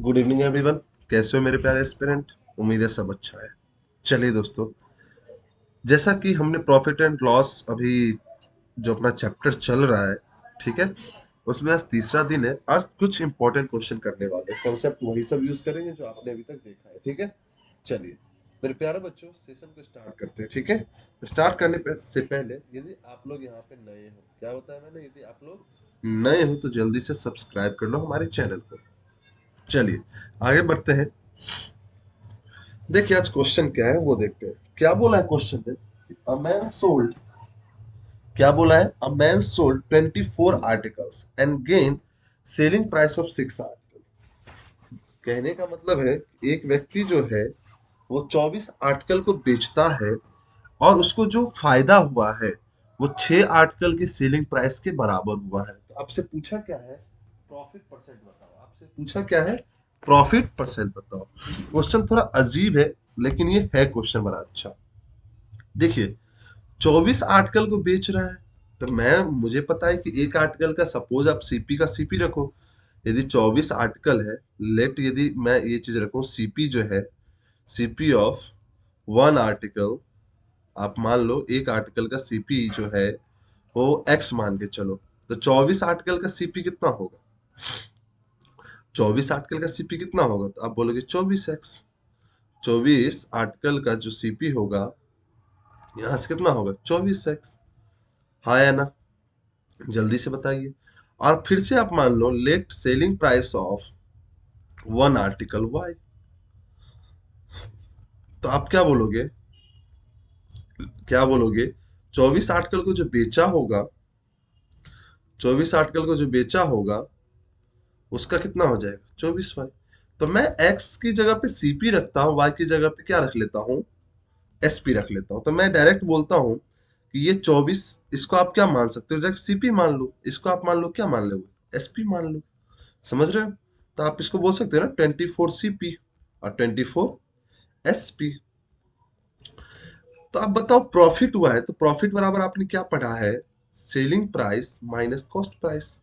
Good evening everyone. कैसे हो मेरे प्यारे एस्पिरेंट? उम्मीद है सब अच्छा है। चलिए दोस्तों, जैसा कि हमने प्रॉफिट एंड लॉस अभी जो अपना चैप्टर चल रहा है, ठीक है, उसमें आज तीसरा दिन है। आज कुछ इंपॉर्टेंट क्वेश्चन करने वाले हैं, कॉन्सेप्ट वही सब यूज करेंगे जो आपने अभी तक देखा है, ठीक है। चलिए मेरे प्यारे बच्चों, सेशन को स्टार्ट करते हैं, ठीक है। स्टार्ट करने से पहले यदि आप लोग यहाँ पे नए हो, क्या बताया मैंने, यदि आप लोग नए हो तो जल्दी से सब्सक्राइब कर लो हमारे चैनल को। चलिए आगे बढ़ते हैं। देखिए आज क्वेश्चन क्या है वो देखते हैं। क्या बोला है क्वेश्चन में? अ मैन सोल्ड, क्या बोला है? A man sold 24 articles and gain selling price of 6 article. कहने का मतलब है एक व्यक्ति जो है वो 24 आर्टिकल को बेचता है और उसको जो फायदा हुआ है वो 6 आर्टिकल की सेलिंग प्राइस के बराबर हुआ है। तो आपसे पूछा क्या है? प्रॉफिट परसेंट बताओ। आपसे पूछा क्या है? प्रॉफिट परसेंट बताओ। क्वेश्चन थोड़ा अजीब है लेकिन ये है क्वेश्चन बड़ा अच्छा। देखिए 24 आर्टिकल को बेच रहा है, तो मैं मुझे पता है कि एक आर्टिकल का सपोज आप सीपी का सीपी रखो। यदि 24 आर्टिकल है, लेट यदि मैं ये चीज रखूं सीपी जो है, सीपी ऑफ वन आर्टिकल, आप मान लो एक आर्टिकल का सीपी जो है वो एक्स मान के चलो। तो 24 आर्टिकल का सीपी कितना होगा? 24 आर्टिकल का सीपी कितना होगा? तो आप बोलोगे 24x। 24 आर्टिकल का जो सीपी होगा यहाँ से कितना होगा? 24x। हाँ या ना? जल्दी से बताइए। और फिर से आप मान लो let selling price of one article Y. तो आप क्या बोलोगे? क्या बोलोगे? 24 आर्टिकल को जो बेचा होगा, 24 आर्टिकल को जो बेचा होगा उसका कितना हो जाएगा? 24y। तो मैं x की जगह पे cp रखता हूँ, y की जगह पे क्या रख लेता हूँ? sp रख लेता हूँ। तो मैं डायरेक्ट बोलता हूँ कि ये 24, इसको आप क्या मान सकते हो? डायरेक्ट cp मान लो, इसको आप मान लो क्या मान लोगे? sp मान लो। समझ रहे हो? तो आप इसको बोल सकते हो ना 24cp और 24sp। तो आप बताओ प्रॉफिट हुआ है तो प्रॉफिट बराबर आपने क्या पढ़ा है? Selling price minus cost price.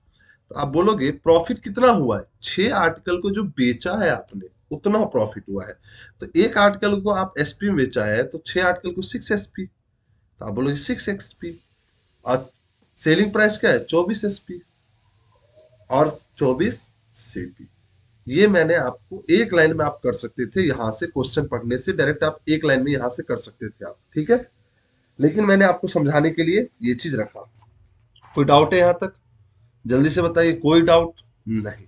तो आप बोलोगे प्रॉफिट कितना हुआ है? 6 आर्टिकल को जो बेचा है आपने उतना प्रॉफिट हुआ है। तो एक आर्टिकल को आप एसपी में बेचा है तो 6 आर्टिकल को 6 एसपी। तो आप बोलोगे 6 एक्सपी। और सेलिंग प्राइस क्या है? 24 एसपी और 24 सीपी। ये मैंने आपको एक लाइन में आप कर सकते थे, यहां से क्वेश्चन पढ़ने से डायरेक्ट आप एक लाइन में यहां से कर सकते थे आप, ठीक है। लेकिन मैंने आपको समझाने के लिए ये चीज रखा। कोई डाउट है यहां तक? जल्दी से बताइए, कोई डाउट? नहीं।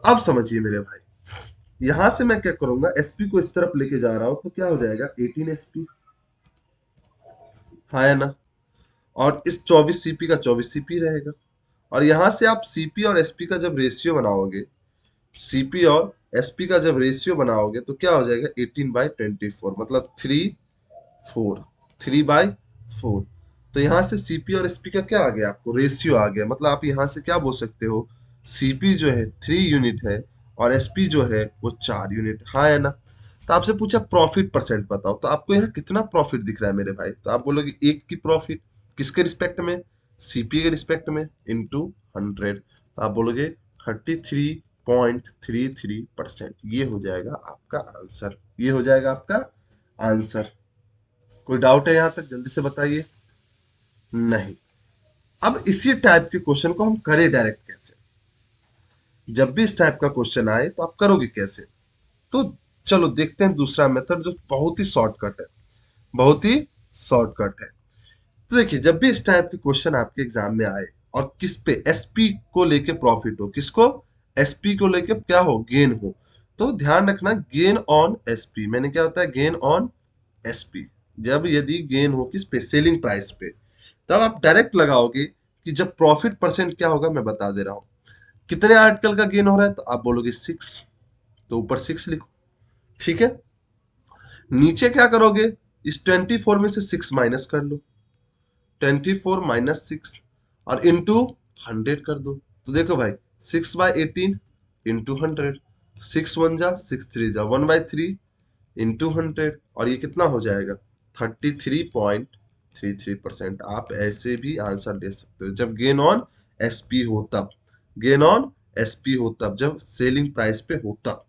अब समझिए मेरे भाई, यहां से मैं क्या करूंगा, एसपी को इस तरफ लेके जा रहा हूं तो क्या हो जाएगा? 18 एसपी। हाँ है ना? और इस 24 सीपी का 24 सीपी रहेगा। और यहां से आप सीपी और एसपी का जब रेशियो बनाओगे, सीपी और एसपी का जब रेशियो बनाओगे तो क्या हो जाएगा? 18/24, मतलब 3/4। 3/4। तो यहां से सीपी और एसपी का क्या आ गया? आपको रेशियो आ गया। मतलब आप यहां से क्या बोल सकते हो? सीपी जो है 3 यूनिट है और एसपी जो है वो 4 यूनिट। हाँ है ना? तो आपसे पूछा प्रॉफिट परसेंट बताओ, तो आपको यहाँ कितना प्रॉफिट दिख रहा है मेरे भाई? तो आप बोलोगे एक की प्रॉफिट किसके रिस्पेक्ट में? सीपी के रिस्पेक्ट में, इंटू 100। तो आप बोलोगे 33.33%। ये हो जाएगा आपका आंसर। ये हो जाएगा आपका आंसर। कोई डाउट है यहाँ तक? जल्दी से बताइए। नहीं। अब इसी टाइप के क्वेश्चन को हम करें डायरेक्ट कैसे? जब भी इस टाइप का क्वेश्चन आए तो आप करोगे कैसे? तो चलो देखते हैं दूसरा मेथड जो बहुत ही शॉर्टकट है। बहुत ही शॉर्टकट है। तो देखिए जब भी इस टाइप के क्वेश्चन आपके एग्जाम में आए और किस पे एसपी को लेके प्रॉफिट हो, किसको? एसपी को लेके क्या हो? गेन हो। तो ध्यान रखना गेन ऑन एसपी, मैंने क्या होता है? Gain on SP. जब यदि गेन हो किस पे? सेलिंग प्राइस पे। तब आप डायरेक्ट लगाओगे कि जब प्रॉफिट परसेंट क्या होगा मैं बता दे रहा हूं। कितने आर्टिकल का गेन हो रहा है? तो आप बोलोगे 6। तो ऊपर 6 लिखो, ठीक है। नीचे क्या करोगे? इस 24 में से 6 माइनस कर लो। 24 - 6 और इंटू 100 कर दो। तो देखो भाई 6/18 इंटू 100। 6 1 जा 6 3 जा 1/3 इंटू 100। और ये कितना हो जाएगा? 33.33%। आप ऐसे भी आंसर दे सकते हो जब गेन ऑन एसपी हो तब। गेन ऑन एसपी हो तब, जब सेलिंग प्राइस पे हो तब।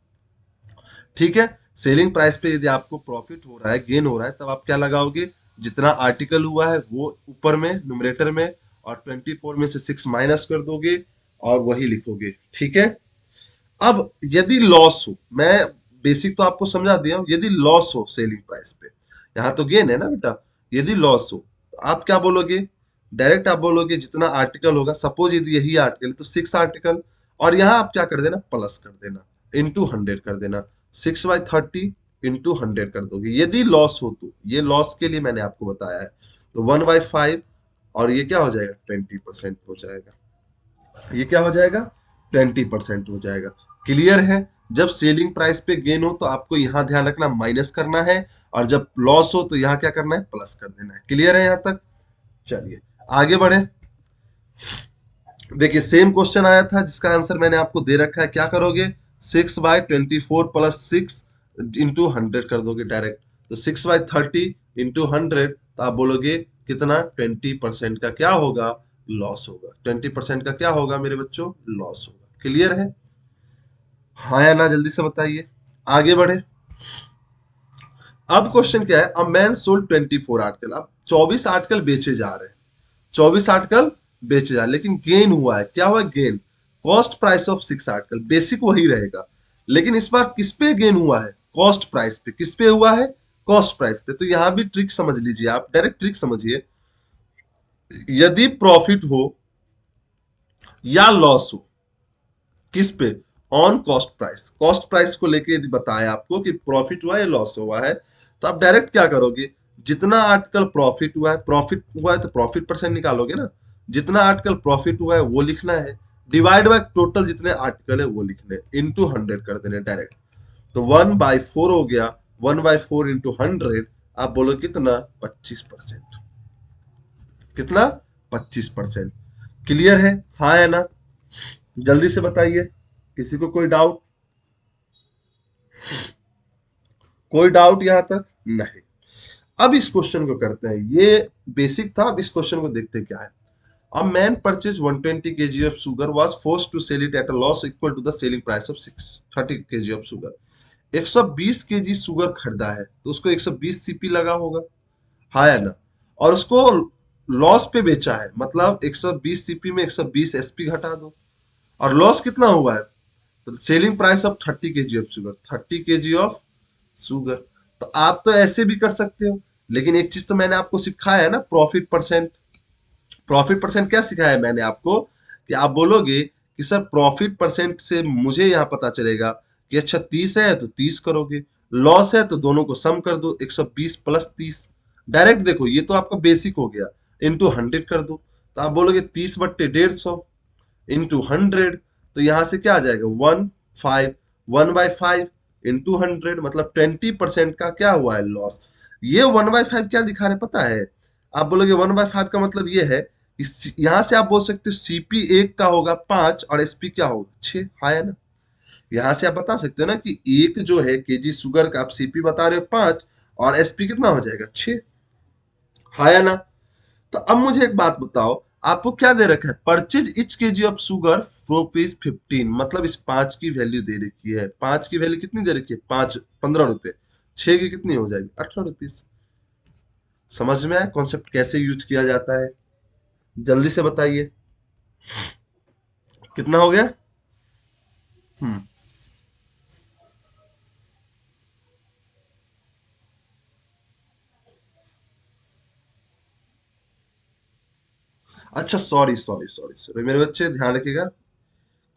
ठीक है। सेलिंग प्राइस पे यदि आपको प्रॉफिट हो रहा है, गेन हो रहा है, तब आप क्या लगाओगे, जितना आर्टिकल हुआ है वो ऊपर में न्यूमरेटर में, और 24 में से 6 माइनस कर दोगे और वही लिखोगे। ठीक है। अब यदि लॉस हो, मैं बेसिक तो आपको समझा दिया हूं, यदि लॉस हो सेलिंग प्राइस पे, यहां तो गेन है ना बेटा, यदि लॉस हो तो आप क्या बोलोगे, डायरेक्ट आप बोलोगे जितना आर्टिकल होगा, सपोज यदि यही आर्टिकल है तो 6 आर्टिकल, और यहां आप क्या कर देना, प्लस कर देना, इंटू 100 कर देना, 6/30 इंटू 100 कर दोगे। यदि लॉस हो तो, ये लॉस के लिए मैंने आपको बताया है, तो 1/5, और ये क्या हो जाएगा, 20% हो जाएगा, ये क्या हो जाएगा, 20% हो जाएगा। क्लियर है। जब सेलिंग प्राइस पे गेन हो तो आपको यहां ध्यान रखना माइनस करना है, और जब लॉस हो तो यहां क्या करना है, प्लस कर देना है। क्लियर है यहां तक। चलिए आगे बढ़े। देखिए सेम क्वेश्चन आया था जिसका आंसर मैंने आपको दे रखा है, क्या करोगे, 6/24 प्लस 6 इंटू 100 कर दोगे डायरेक्ट, तो 6/30 इंटू 100, तो आप बोलोगे कितना, 20% का क्या होगा, लॉस होगा। 20% का क्या होगा मेरे बच्चों, लॉस होगा। क्लियर है। हाँ या ना, जल्दी से बताइए। आगे बढ़े। अब क्वेश्चन क्या है, अ मैन सोल्ड 24 आर्टिकल, अब 24 आर्टिकल बेचे जा रहे हैं, 24 आर्टिकल बेचे जा रहे हैं, लेकिन गेन हुआ है, क्या हुआ है, gain, cost price of 6 article, basic वही रहेगा, लेकिन इस बार किस पे गेन हुआ है, कॉस्ट प्राइस पे। किस पे हुआ है, कॉस्ट प्राइस पे। तो यहां भी ट्रिक समझ लीजिए, आप डायरेक्ट ट्रिक समझिए, यदि प्रॉफिट हो या लॉस हो, किस पे, on cost price, cost price को लेके यदि बताया आपको कि प्रॉफिट हुआ है या लॉस हुआ है, तो आप डायरेक्ट क्या करोगे, जितना आर्टिकल प्रॉफिट हुआ है तो प्रॉफिट परसेंट निकालोगे ना, जितना आर्टिकल प्रॉफिट हुआ है वो लिखना है, डिवाइड बाय टोटल जितने आर्टिकल है वो लिखने, इंटू 100 कर देने डायरेक्ट, तो 1/4 हो गया, 1/4 इंटू 100, आप बोलो कितना, 25%। कितना, 25%। क्लियर है, हाँ है ना, जल्दी से बताइए, किसी को कोई डाउट, कोई डाउट यहां तक, नहीं। अब इस क्वेश्चन को करते हैं, ये बेसिक था, अब इस क्वेश्चन को देखते हैं क्या है। A man purchase 120 kg of sugar was forced to sell it at a loss equal to the selling price of 630 kg of sugar. 120 kg sugar खरीदा है तो उसको 120 सीपी लगा होगा, हाँ या ना, और उसको लॉस पे बेचा है, मतलब 120 सीपी में 120 एसपी घटा दो, और लॉस कितना हुआ है, तो selling price of 30 kg of sugar, 30 kg of sugar. तो आप तो ऐसे भी कर सकते हो, लेकिन एक चीज तो मैंने आपको सिखाया है ना, प्रॉफिट परसेंट। प्रॉफिट परसेंट क्या सिखाया है मैंने आपको, कि आप बोलोगे कि सर प्रॉफिट परसेंट से मुझे यहाँ पता चलेगा कि अच्छा 30 है तो 30 करोगे, लॉस है तो दोनों को सम कर दो, 120 प्लस 30। डायरेक्ट देखो ये तो आपका बेसिक हो गया, इंटू 100 कर दो, तो आप बोलोगे 30/150 इंटू 100, तो यहां से क्या आ जाएगा, 1/5 इंटू 100, मतलब 20% का क्या हुआ है, लॉस। ये 1/5 क्या दिखा रहे पता है, आप बोलोगे 1/5 का मतलब ये है, यहां से आप बोल सकते हो सीपी एक का होगा 5 और एसपी क्या होगा 6, हाँ है ना। यहां से आप बता सकते हो ना कि एक जो है केजी शुगर का आप सीपी बता रहे हो 5, और एसपी कितना हो जाएगा 6, हाँ या ना। तो अब मुझे एक बात बताओ, आपको क्या दे रखा है, purchase etch KG of sugar ₹15, मतलब इस 5 की वैल्यू दे रखी है, 5 की वैल्यू कितनी दे रखी है, 5 15 रुपए, 6 की कितनी हो जाएगी, 18 रुपीज। समझ में आया कॉन्सेप्ट कैसे यूज किया जाता है, जल्दी से बताइए, कितना हो गया। हम्म। अच्छा सॉरी सॉरी सॉरी सॉरी मेरे बच्चे, ध्यान रखिएगा,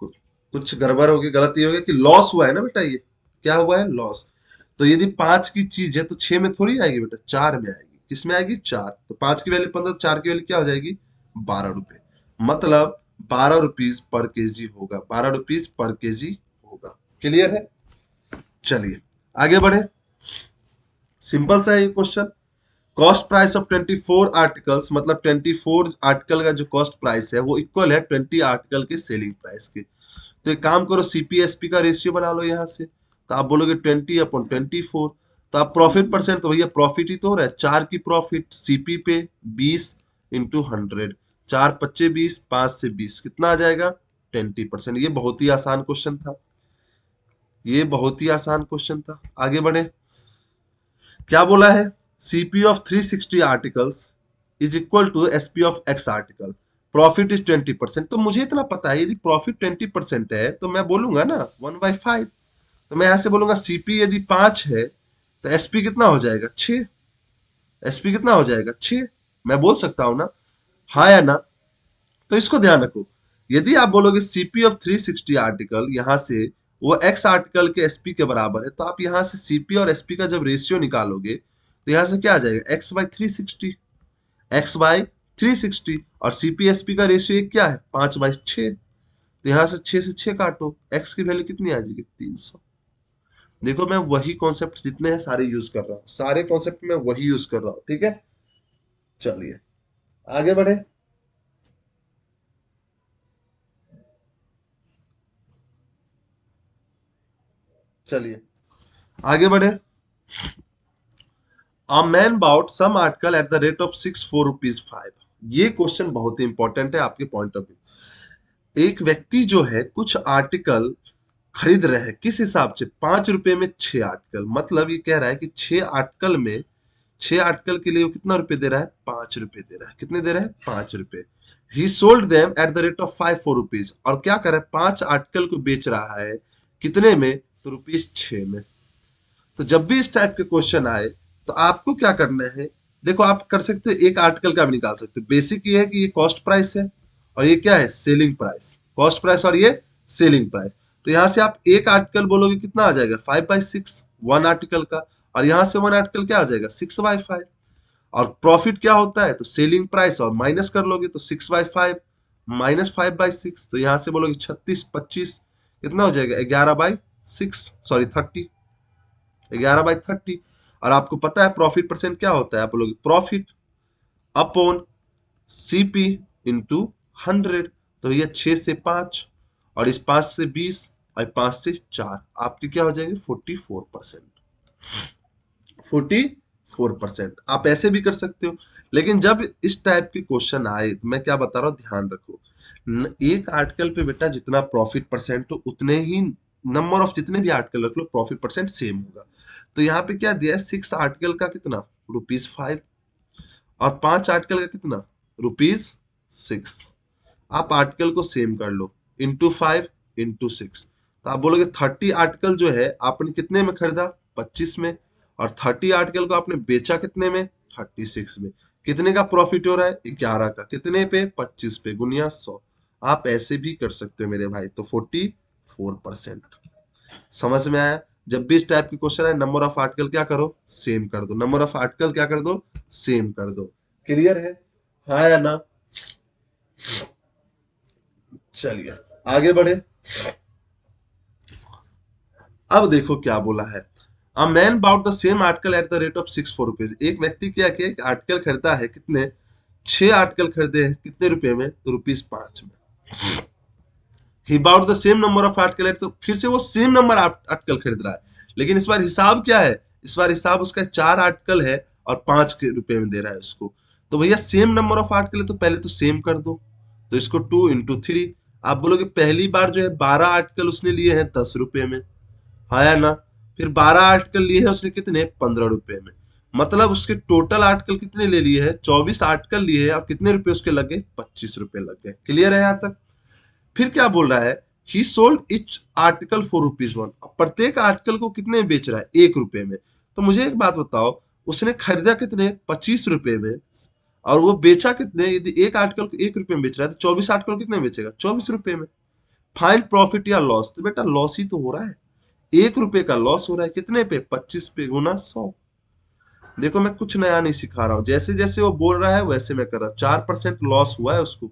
कुछ कुछ गड़बड़ होगी, गलती होगी, कि लॉस हुआ है ना बेटा, ये क्या हुआ है, लॉस। तो यदि 5 की चीज है तो 6 में थोड़ी आएगी बेटा, 4 में आएगी, किसमें आएगी, 4, तो 5 की वैल्यू 15, 4 की वैल्यू क्या हो जाएगी, 12 रुपए, मतलब 12 रुपीज पर केजी होगा, 12 रुपीज पर केजी होगा। क्लियर है। चलिए आगे बढ़े, सिंपल सा है ये question. Cost price of 24 articles, मतलब 24 आर्टिकल का जो कॉस्ट प्राइस है वो इक्वल है 20 आर्टिकल के सेलिंग प्राइस के। तो एक काम करो, सीपीएसपी का रेशियो बना लो यहाँ से, तो आप बोलोगे 20/24, तो आप प्रॉफिट परसेंट, तो भैया प्रॉफिट ही तो हो रहा है, 4 की प्रॉफिट सीपी पे 20 इंटू 100, 4 × 5 = 20, 5 से 20 कितना आ जाएगा, 20%। ये बहुत ही आसान क्वेश्चन था। ये बहुत ही आसान क्वेश्चन था। आगे बढ़े, क्या बोला है, CP of 360 articles is equal to SP of X article, profit is 20%। तो मुझे इतना पता है यदि प्रॉफिट 20% है तो मैं बोलूंगा ना 1/5। तो मैं यहां से बोलूंगा सीपी यदि 5 है तो एसपी कितना हो जाएगा 6। एसपी कितना हो जाएगा 6। मैं बोल सकता हूं ना, हाँ या ना। तो इसको ध्यान रखो, यदि आप बोलोगे सीपी ऑफ 360 आर्टिकल यहां से वो एक्स आर्टिकल के एसपी के बराबर है, तो आप यहां से सीपी और एसपी का जब रेशियो निकालोगे तो यहां से क्या आ जाएगा, x/360, x/360। और सीपी एसपी का रेशियो क्या है, 5/6। तो यहां से 6 से 6 काटो, एक्स की वैल्यू कितनी आ जाएगी, 300। देखो मैं वही कॉन्सेप्ट जितने हैं सारे यूज कर रहा हूँ, सारे कॉन्सेप्ट में वही यूज कर रहा हूँ, ठीक है। चलिए आगे बढ़े, चलिए आगे बढ़े। A man bought some article at the rate of 6 4 rupees 5। ये क्वेश्चन बहुत ही इंपॉर्टेंट है आपके पॉइंट ऑफ व्यू। एक व्यक्ति जो है कुछ आर्टिकल खरीद रहे हैं, किस हिसाब से, 5 रुपए में 6 आर्टिकल। मतलब ये कह रहा है कि 6 आर्टिकल में, 6 आर्टिकल के लिए वो कितना रुपए दे रहा है, 5 रुपए दे रहा है। कितने दे रहा है, 5 रुपए। ही sold them at the rate of 5 4 rupees। और क्या कर रहा है, 5 आर्टिकल को बेच रहा है कितने में, तो रुपीज 6 में। तो जब भी इस टाइप के क्वेश्चन आए तो आपको क्या करना है, देखो आप कर सकते हो एक आर्टिकल का भी निकाल सकते हो। बेसिक ये है कि ये कॉस्ट प्राइस है और ये क्या है, सेलिंग प्राइस। कॉस्ट प्राइस और ये सेलिंग प्राइस। तो यहां से आप एक आर्टिकल बोलोगे कितना आ जाएगा, 5/6 वन आर्टिकल का। और यहां से वन आर्टिकल क्या आ जाएगा, 6/5। और प्रॉफिट क्या होता है, तो सेलिंग प्राइस और माइनस कर लोगे तो 6/5 माइनस 5/6। तो यहां से बोलोगे 36 25 कितना हो जाएगा, 11/6, सॉरी 30, 11/30। और आपको पता है प्रॉफिट परसेंट क्या होता है, आप बोलोगे प्रॉफिट अपॉन सीपी इंटू 100। तो ये 6 से 5 और इस 5 से 20 और 5 से 4, आपकी क्या हो जाएगी, 44%। 44%। आप ऐसे भी कर सकते हो। लेकिन जब इस टाइप के क्वेश्चन आए तो मैं क्या बता रहा हूँ, ध्यान रखो। एक आर्टिकल पे बेटा जितना प्रॉफिट परसेंट हो उतने ही नंबर ऑफ जितने भी आर्टिकल रख लो प्रॉफिट परसेंट सेम होगा। तो यहाँ पे क्या दिया है, 6 आर्टिकल का कितना, रुपीज 5। और 5 आर्टिकल का कितना, रुपीज 6। आप आर्टिकल को सेम कर लो, इंटू 5 इंटू 6। तो आप बोलोगे 30 आर्टिकल जो है आपने कितने में खरीदा, 25 में। और 30 आर्टिकल को आपने बेचा कितने में, 36 में। कितने का प्रॉफिट हो रहा है, 11 का। कितने पे, 25 पे, गुनिया 100। आप ऐसे भी कर सकते हो मेरे भाई। तो 44%। समझ में आया। जब भी इस टाइप की क्वेश्चन है, नंबर ऑफ आर्टिकल क्या करो, सेम कर दो। नंबर ऑफ आर्टिकल क्या कर दो, सेम कर दो। क्लियर है, हाँ या ना। चलिए आगे बढ़े। अब देखो क्या बोला है, a man bought the same article at the rate of 6 4 rupees। एक व्यक्ति क्या किया, एक आर्टिकल खरीदा है, कितने, 6 आर्टिकल खरीदे हैं, कितने रुपए में, तो रुपीज 5 में। He bought the same number of article at, तो फिर से वो सेम नंबर आर्टिकल खरीद रहा है। लेकिन इस बार हिसाब क्या है, इस बार हिसाब उसका 4 आर्टिकल है और 5 के रुपए में दे रहा है उसको। तो भैया सेम नंबर ऑफ आर्टिकल है तो पहले तो सेम कर दो। तो इसको 2 इंटू 3। आप बोलोगे पहली बार जो है 12 आर्टिकल उसने लिए हैं 10 रुपए में, हाँ या ना। फिर 12 आर्टिकल लिए हैं उसने कितने, 15 रुपए में। मतलब उसके टोटल आर्टिकल कितने ले लिए हैं, 24 आर्टिकल लिए हैं और कितने रुपए उसके लगे, 25 रुपए लग गए। क्लियर है यहाँ तक। फिर क्या बोल रहा है, ही सोल्ड इच आर्टिकल ₹4 अब प्रत्येक आर्टिकल को कितने में बेच रहा है, 1 रुपए में। तो मुझे एक बात बताओ, उसने खरीदा कितने, 25 रुपए में। और वो बेचा कितने, यदि एक आर्टिकल को 1 रुपए में बेच रहा है तो 24 आर्टिकल कितने में बेचेगा, 24 रुपए में। फाइंड प्रॉफिट या लॉस, तो बेटा लॉस ही तो हो रहा है। 1 रुपए का लॉस हो रहा है, कितने पे, 25 पे, गुना 100। देखो मैं कुछ नया नहीं सिखा रहा हूँ, जैसे जैसे वो बोल रहा है वैसे मैं कर रहा हूँ। 4% लॉस हुआ है उसको,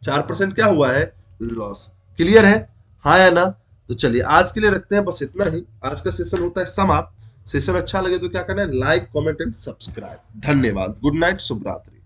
4% क्या हुआ है, लॉस। क्लियर है, हाँ या ना। तो चलिए आज के लिए रखते हैं बस इतना ही। आज का सेशन होता है समाप्त। सेशन अच्छा लगे तो क्या करना है, लाइक कमेंट एंड सब्सक्राइब। धन्यवाद, गुड नाइट, शुभ रात्रि।